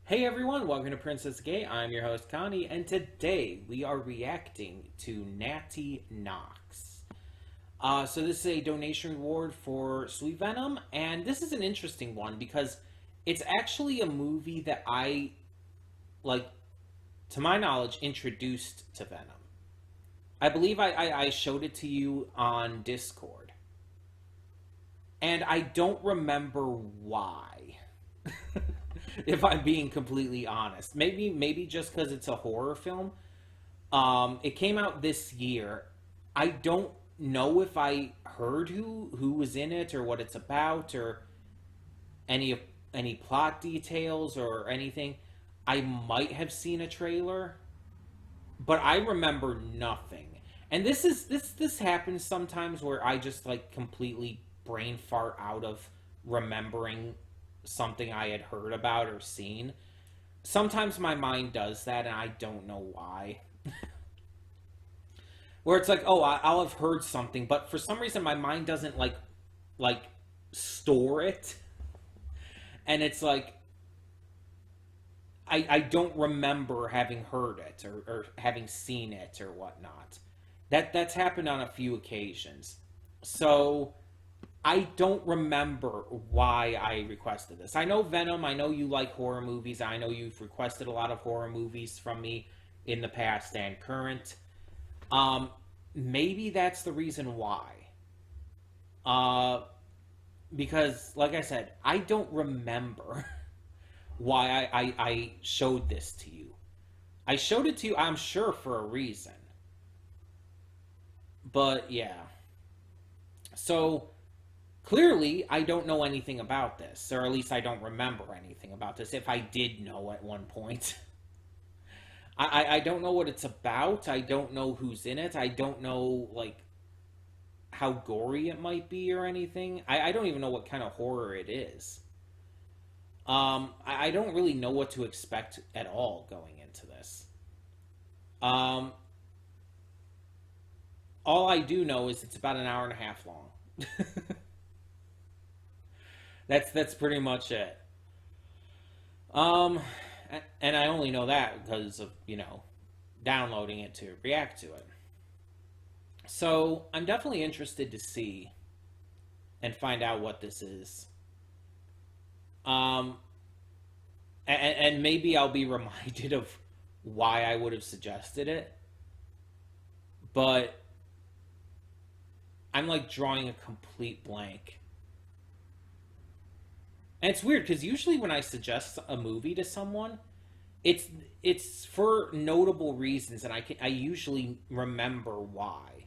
Hey everyone, welcome to Princess Gay. I'm your host Connie, and today we are reacting to Natty Knox. So this is a donation reward for Sweet Venom, and this is an interesting one because it's actually a movie that I, like, to my knowledge, introduced to Venom. I believe I showed it to you on Discord, and I don't remember why. If I'm being completely honest, maybe just because it's a horror film. It came out this year. I don't know if I heard who was in it or what it's about or any any plot details or anything. I might have seen a trailer, but I remember nothing. And this happens sometimes where I just like completely brain fart out of remembering something I had heard about or seen. Sometimes my mind does that and I don't know why. Where it's like, oh, I'll have heard something, but for some reason my mind doesn't like store it. And it's like I don't remember having heard it or having seen it or whatnot. That's happened on a few occasions. So I don't remember why I requested this. I know Venom, I know you like horror movies, I know you've requested a lot of horror movies from me in the past and current. Maybe that's the reason why. Uh, because, like I said, I don't remember why I showed this to you. I showed it to you, I'm sure, for a reason. But, yeah. So, clearly, I don't know anything about this, or at least I don't remember anything about this, if I did know at one point. I don't know what it's about. I don't know who's in it. I don't know, like, how gory it might be or anything. I don't even know what kind of horror it is. I don't really know what to expect at all going into this. Um, all I do know is it's about an hour and a half long. That's pretty much it. Um, and I only know that because of downloading it to react to it. So I'm definitely interested to see and find out what this is. Um, and maybe I'll be reminded of why I would have suggested it, but I'm like drawing a complete blank. And it's weird because usually when I suggest a movie to someone, it's it's for notable reasons, and I usually remember why.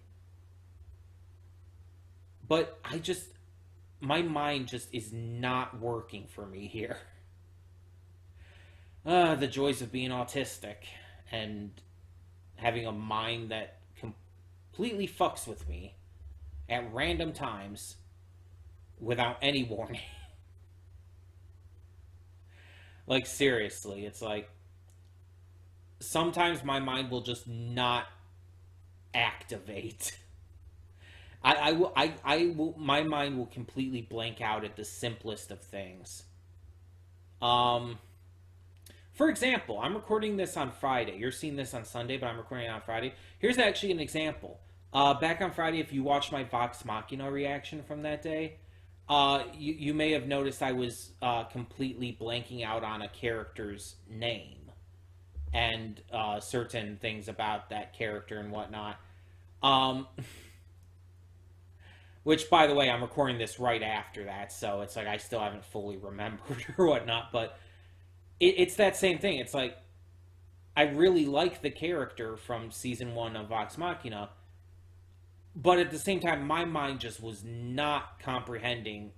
But my mind just is not working for me here. The joys of being autistic and having a mind that completely fucks with me at random times without any warning. Like, seriously, it's like sometimes my mind will just not activate. My mind will completely blank out at the simplest of things. Um, for example, I'm recording this on Friday. You're seeing this on Sunday, but I'm recording it on Friday. Here's actually an example. Back on Friday, if you watched my Vox Machina reaction from that day, you may have noticed I was completely blanking out on a character's name and certain things about that character and whatnot. Um, which, by the way, I'm recording this right after that, so it's like I still haven't fully remembered or whatnot, but it's that same thing. It's like I really like the character from season one of Vox Machina, but at the same time, my mind just was not comprehending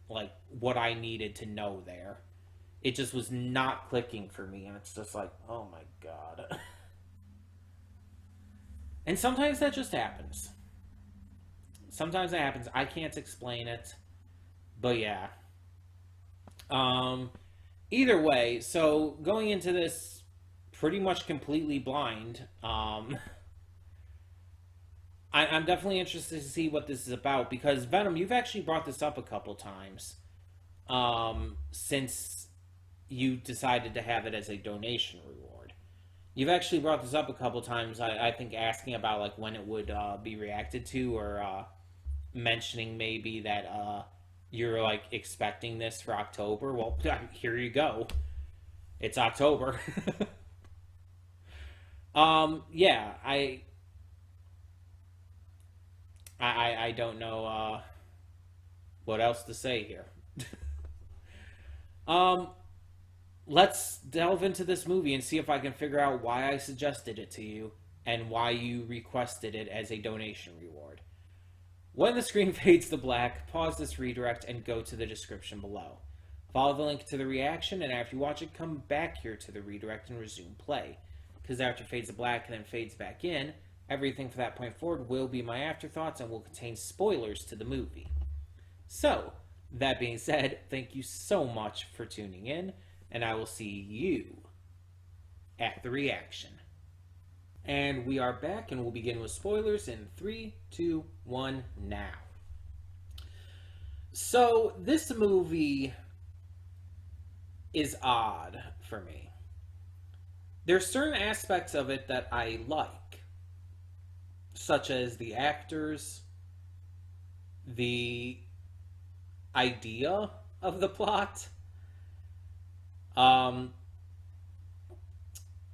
like what I needed to know there. It just was not clicking for me, and it's just like, oh my god. And sometimes that just happens. Sometimes that happens. I can't explain it, but yeah. Um, Either way, so going into this pretty much completely blind, I'm definitely interested to see what this is about because Venom, you've actually brought this up a couple times since you decided to have it as a donation reward. You've actually brought this up a couple times. I think asking about like when it would be reacted to, or mentioning maybe that you're like expecting this for October. Well, here you go. It's October. Yeah, I don't know what else to say here. um, let's delve into this movie and see if I can figure out why I suggested it to you and why you requested it as a donation reward. When the screen fades to black, pause this redirect and go to the description below. Follow the link to the reaction, and after you watch it, come back here to the redirect and resume play. Because after it fades to black and then fades back in, everything from that point forward will be my afterthoughts and will contain spoilers to the movie. So, that being said, thank you so much for tuning in, and I will see you at the reaction. And we are back, and we'll begin with spoilers in 3, 2, 1, now. So, this movie is odd for me. There's certain aspects of it that I like, such as the actors, the idea of the plot,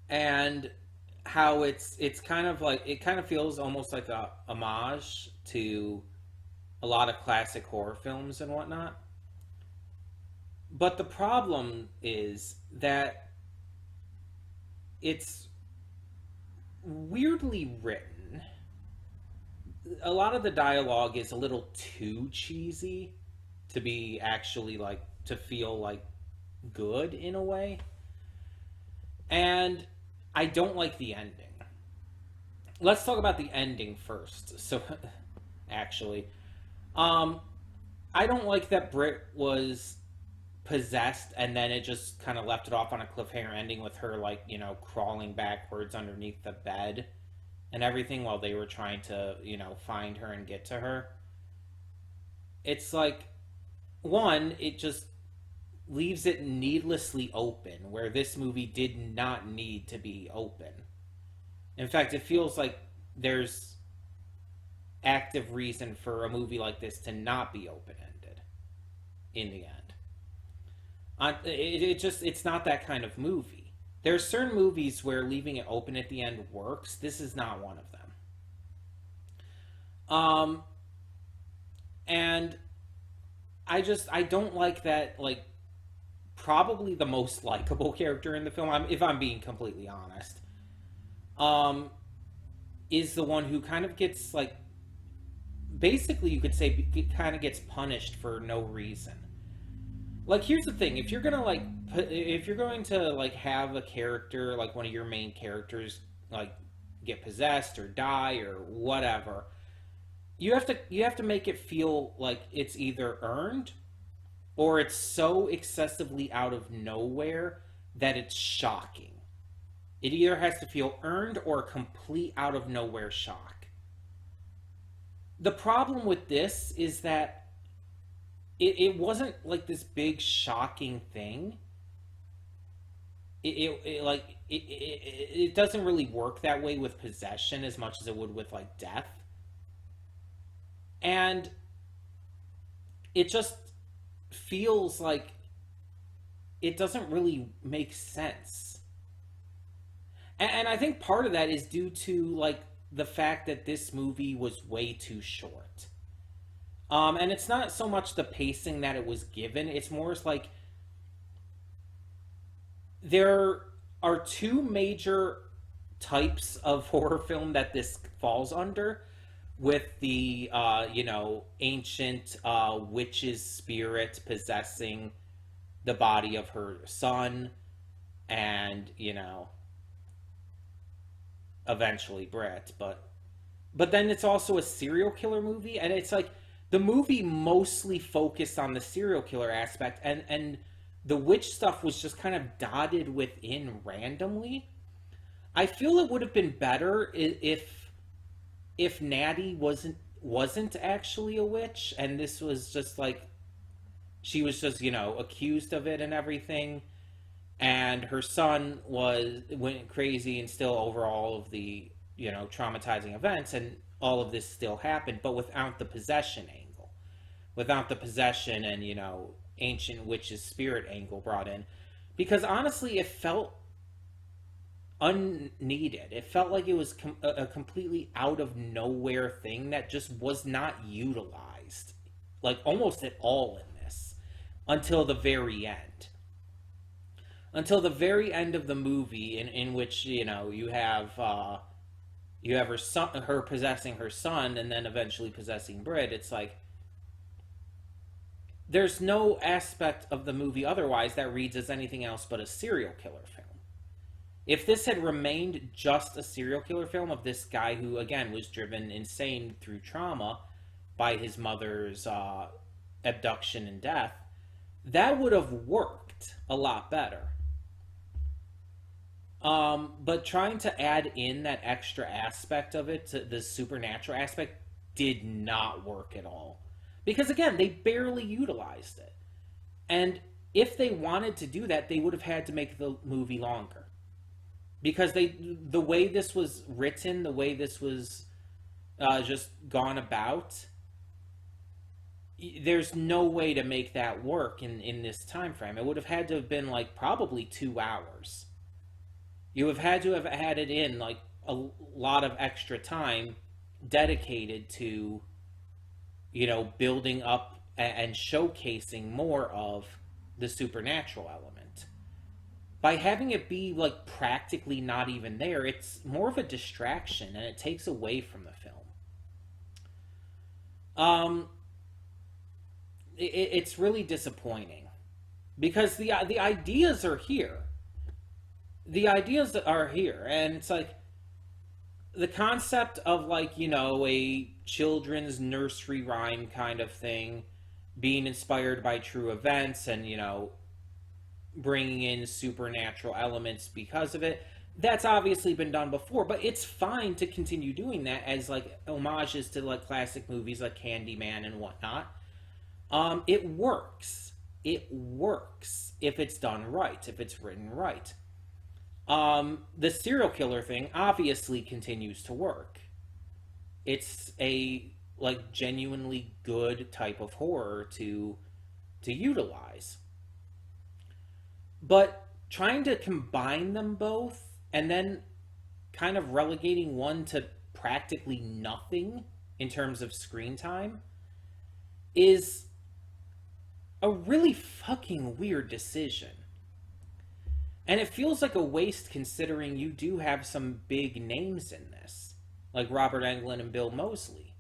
and how it's kind of like, it kind of feels almost like a homage to a lot of classic horror films and whatnot. But the problem is that it's weirdly written. A lot of the dialogue is a little too cheesy to be actually like, to feel like good in a way. And I don't like the ending. Let's talk about the ending first. So, actually, I don't like that Brit was possessed and then it just kind of left it off on a cliffhanger ending with her, like, you know, crawling backwards underneath the bed and everything while they were trying to, you know, find her and get to her. It's like, one, it just leaves it needlessly open, where this movie did not need to be open. In fact, it feels like there's active reason for a movie like this to not be open-ended in the end. It's not that kind of movie. There are certain movies where leaving it open at the end works. This is not one of them. And I don't like that, like, probably the most likable character in the film, if I'm being completely honest, is the one who kind of gets, like, basically you could say kind of gets punished for no reason. Like, here's the thing, if you're going to have a character, like one of your main characters, like, get possessed or die or whatever, you have to make it feel like it's either earned or it's so excessively out of nowhere that it's shocking. It either has to feel earned or a complete out of nowhere shock. The problem with this is that it wasn't like this big shocking thing. It doesn't really work that way with possession as much as it would with, like, death. And it just feels like it doesn't really make sense. And I think part of that is due to, like, the fact that this movie was way too short. And it's not so much the pacing that it was given, it's more like there are two major types of horror film that this falls under, with the, ancient witch's spirit possessing the body of her son, and, eventually Brit, but then it's also a serial killer movie, and it's like, the movie mostly focused on the serial killer aspect, and the witch stuff was just kind of dotted within randomly. I feel it would have been better if Natty wasn't actually a witch, and this was just like, she was just, accused of it and everything. and her son went crazy and still over all of the traumatizing events, and all of this still happened, but without the possession angle, without the possession and ancient witch's spirit angle brought in, because honestly it felt unneeded. It felt like it was a completely out of nowhere thing that just was not utilized like almost at all in this until the very end. Until the very end of the movie, in which you have her son, her possessing her son, and then eventually possessing Brit. It's like there's no aspect of the movie otherwise that reads as anything else but a serial killer film. If this had remained just a serial killer film of this guy who, again, was driven insane through trauma by his mother's abduction and death, that would have worked a lot better. But trying to add in that extra aspect of it, to the supernatural aspect, did not work at all. Because again, they barely utilized it. And if they wanted to do that, they would have had to make the movie longer. Because the way this was written, the way this was just gone about, there's no way to make that work in this time frame. It would have had to have been like probably 2 hours. You have had to have added in like a lot of extra time dedicated to, building up and showcasing more of the supernatural element. By having it be like practically not even there, it's more of a distraction and it takes away from the film. It's really disappointing because the ideas are here. The ideas are here, and it's like the concept of like a children's nursery rhyme kind of thing being inspired by true events and bringing in supernatural elements because of it, that's obviously been done before, but it's fine to continue doing that as like homages to like classic movies like Candyman and whatnot. It works if it's done right, if it's written right. The serial killer thing obviously continues to work. It's a like genuinely good type of horror to utilize. But trying to combine them both and then kind of relegating one to practically nothing in terms of screen time is a really fucking weird decision. And it feels like a waste considering you do have some big names in this, like Robert Englund and Bill Moseley.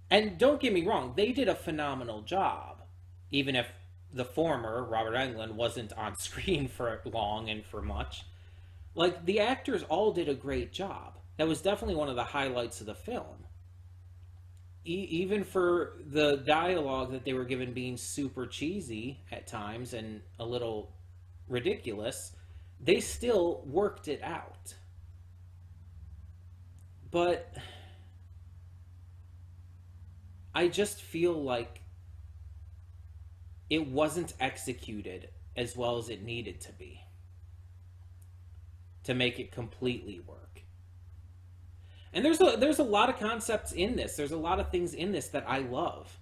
And don't get me wrong, they did a phenomenal job, even if the former, Robert Englund, wasn't on screen for long and for much. Like, the actors all did a great job. That was definitely one of the highlights of the film. Even for the dialogue that they were given being super cheesy at times and a little ridiculous, they still worked it out. But I just feel like it wasn't executed as well as it needed to be to make it completely work. And there's a lot of concepts in this. There's a lot of things in this that I love.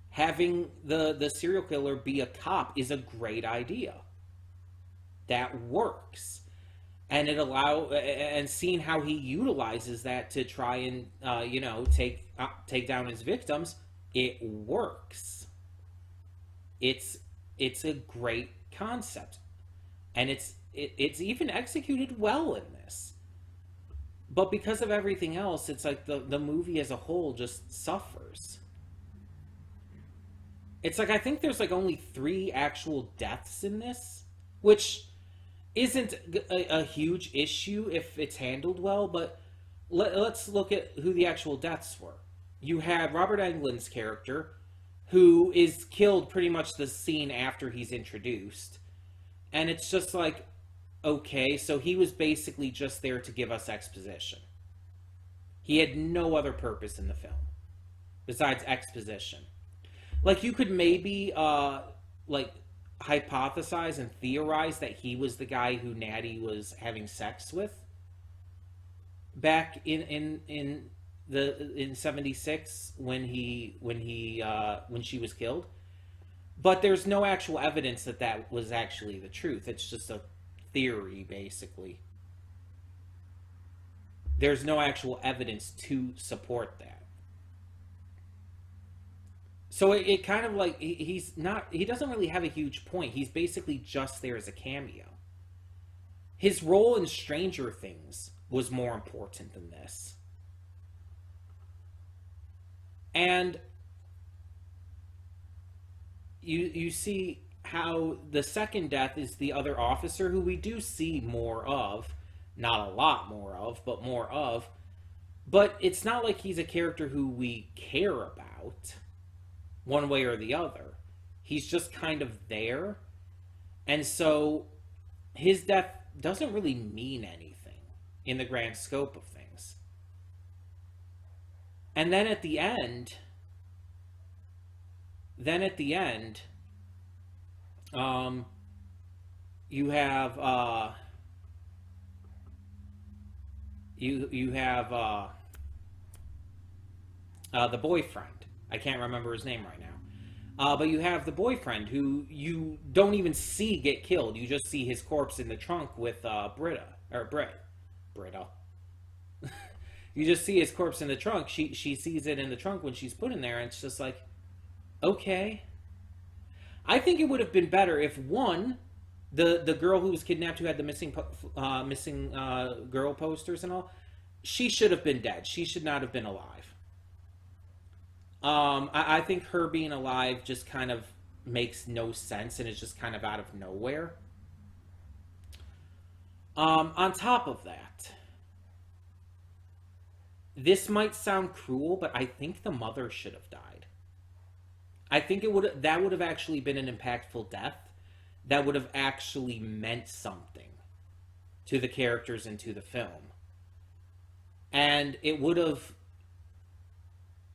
Having the serial killer be a cop is a great idea. That works. And and seeing how he utilizes that to try and take down his victims, it works. It's a great concept, and it's even executed well in this. But because of everything else, it's like the movie as a whole just suffers. It's like I think there's like only 3 actual deaths in this, which isn't a huge issue if it's handled well, but let's look at who the actual deaths were. You had Robert Englund's character, who is killed pretty much the scene after he's introduced. And it's just like, okay, so he was basically just there to give us exposition. He had no other purpose in the film besides exposition. Like, you could maybe hypothesize and theorize that he was the guy who Natty was having sex with back in 76 when she was killed. But there's no actual evidence that that was actually the truth. It's just a theory, basically. There's no actual evidence to support that. So it kind of like he doesn't really have a huge point. He's basically just there as a cameo. His role in Stranger Things was more important than this. And you see how the second death is the other officer who we do see more of. Not a lot more of, but more of. But it's not like he's a character who we care about one way or the other. He's just kind of there. And so his death doesn't really mean anything in the grand scope of things. And then at the end, you have you have the boyfriend. I can't remember his name right now. But you have the boyfriend who you don't even see get killed. You just see his corpse in the trunk with Britta. You just see his corpse in the trunk. She sees it in the trunk when she's put in there, and it's just like, okay. I think it would have been better if, one, the girl who was kidnapped, who had the missing girl posters and all, she should have been dead. She should not have been alive. I think her being alive just kind of makes no sense, and it's just kind of out of nowhere. On top of that, this might sound cruel, but I think the mother should have died. I think that would have actually been an impactful death. That would have actually meant something to the characters and to the film. And it would have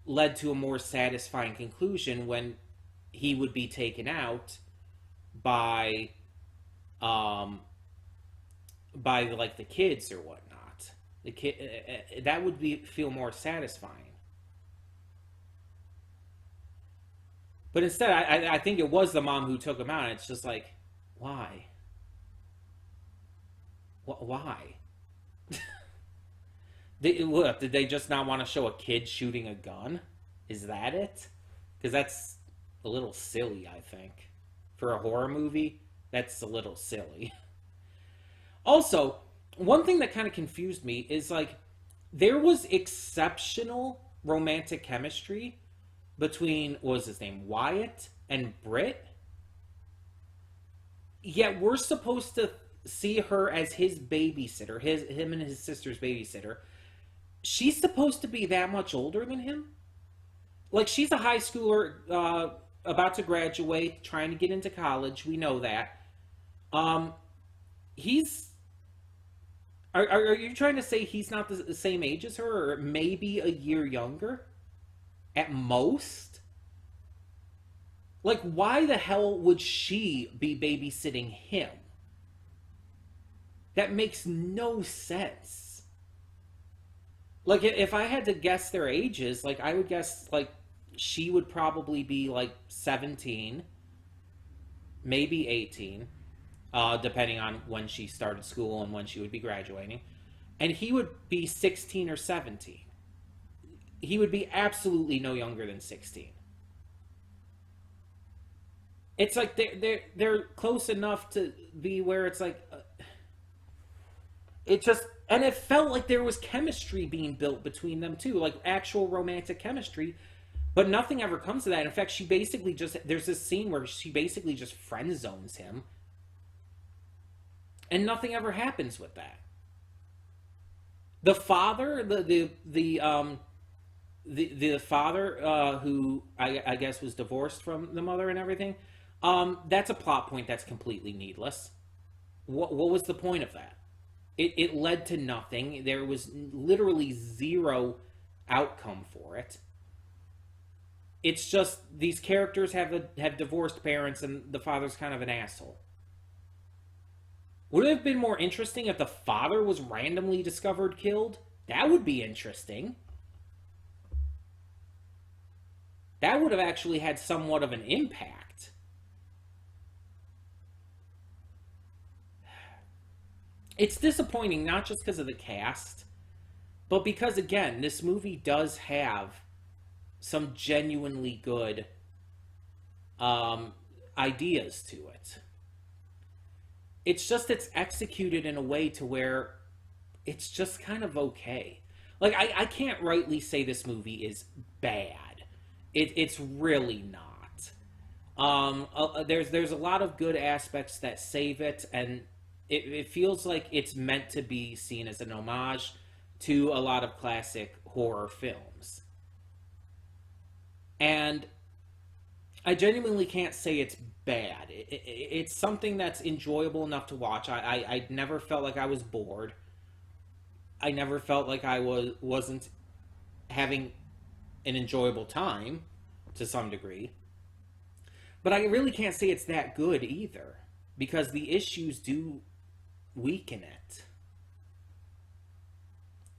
led to a more satisfying conclusion when he would be taken out by like the kids or whatnot. The kid, that would feel more satisfying. But instead, I think it was the mom who took him out. And it's just like, why? Why? Did they just not want to show a kid shooting a gun? Is that it? Because that's a little silly, I think. For a horror movie, that's a little silly. Also, one thing that kind of confused me is, like, there was exceptional romantic chemistry between, what was his name, Wyatt and Britt. Yet we're supposed to see her as his babysitter, him and his sister's babysitter. She's supposed to be that much older than him? Like, she's a high schooler, about to graduate, trying to get into college. We know that. Are you trying to say he's not the same age as her, or maybe a year younger? At most? Like, why the hell would she be babysitting him? That makes no sense. Like, if I had to guess their ages, like, I would guess, like, she would probably be, like, 17, maybe 18, depending on when she started school and when she would be graduating. And he would be 16 or 17. He would be absolutely no younger than 16. It's like they're close enough to be where it's like... it just... And it felt like there was chemistry being built between them, too. Like, actual romantic chemistry. But nothing ever comes to that. In fact, she basically just... There's this scene where she basically just friend zones him. And nothing ever happens with that. The father... The father, who I guess was divorced from the mother and everything, that's a plot point that's completely needless. What was the point of that? It led to nothing. There was literally zero outcome for it. It's just these characters have divorced parents, and the father's kind of an asshole. Would it have been more interesting if the father was randomly discovered killed? That would be interesting. That would have actually had somewhat of an impact. It's disappointing, not just because of the cast, but because, again, this movie does have some genuinely good ideas to it. It's just it's executed in a way to where it's just kind of okay. Like, I can't rightly say this movie is bad. It's really not. There's a lot of good aspects that save it, and it feels like it's meant to be seen as an homage to a lot of classic horror films. And I genuinely can't say it's bad. It's something that's enjoyable enough to watch. I never felt like I was bored. I never felt like I wasn't having an enjoyable time to some degree. But I really can't say it's that good either, because the issues do weaken it.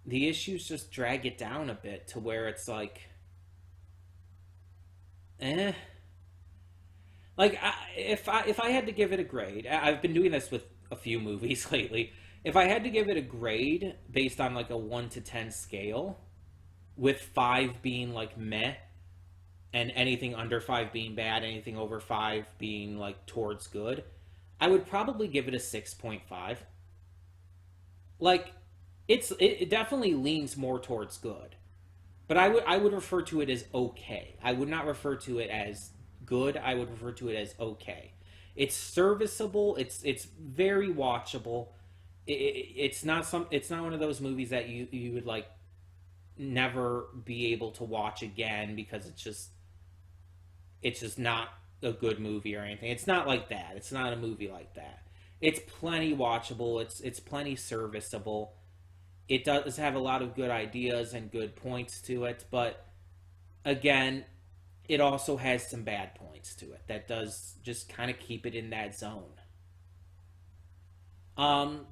The issues just drag it down a bit to where it's like, eh. Like, if I had to give it a grade, I've been doing this with a few movies lately. If I had to give it a grade based on like a 1 to 10 scale, with 5 being like meh, and anything under 5 being bad, anything over 5 being like towards good, I would probably give it a 6.5. Like, it definitely leans more towards good. But I would refer to it as okay. I would not refer to it as good. I would refer to it as okay. It's serviceable. It's very watchable. It's not one of those movies that you would like never be able to watch again because it's just not a good movie or anything. It's not like that. It's not a movie like that. It's plenty watchable. It's plenty serviceable. It does have a lot of good ideas and good points to it, but again, it also has some bad points to it that does just kind of keep it in that zone. Um,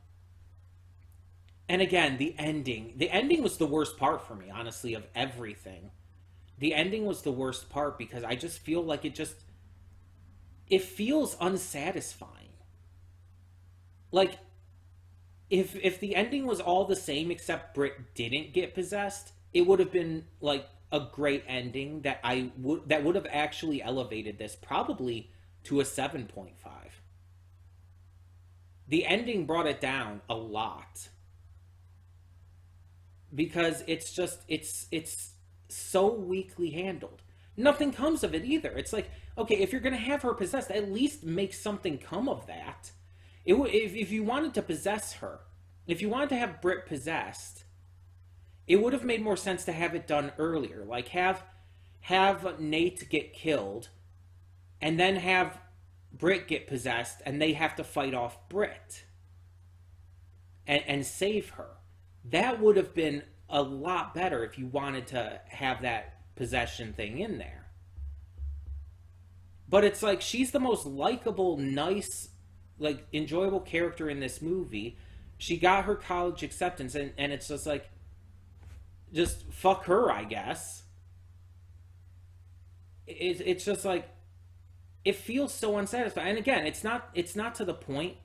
and again, the ending was the worst part for me, honestly, of everything. The ending was the worst part because I just feel like it feels unsatisfying. Like, if the ending was all the same except Britt didn't get possessed, it would have been like a great ending that would have actually elevated this probably to a 7.5. The ending brought it down a lot because it's so weakly handled. Nothing comes of it either. It's like, okay, if you're gonna have her possessed, at least make something come of that. If you wanted to possess her, if you wanted to have Britt possessed, it would have made more sense to have it done earlier. Like have Nate get killed, and then have Britt get possessed, and they have to fight off Britt and save her. That would have been a lot better if you wanted to have that possession thing in there. But it's like she's the most likable, nice, like enjoyable character in this movie. She got her college acceptance, and it's just like, just fuck her, I guess. It's just like, it feels so unsatisfying. And again, it's not to the point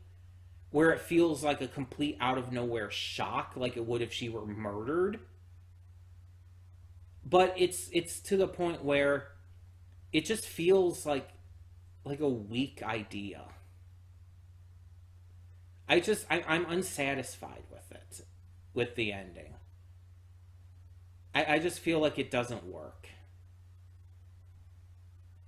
where it feels like a complete out of nowhere shock like it would if she were murdered. But it's to the point where it just feels like a weak idea. I'm unsatisfied with it, with the ending. I just feel like it doesn't work.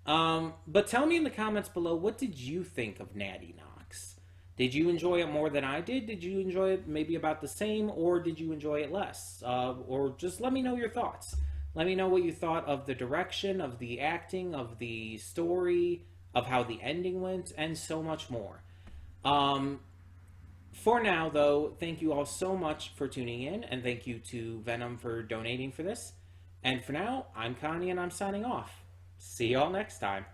But tell me in the comments below, what did you think of Natty Knox? Did you enjoy it more than I did? Did you enjoy it maybe about the same, or did you enjoy it less? Or just let me know your thoughts. Let me know what you thought of the direction, of the acting, of the story, of how the ending went, and so much more. For now, though, thank you all so much for tuning in, and thank you to Venom for donating for this. And for now, I'm Connie, and I'm signing off. See y'all next time.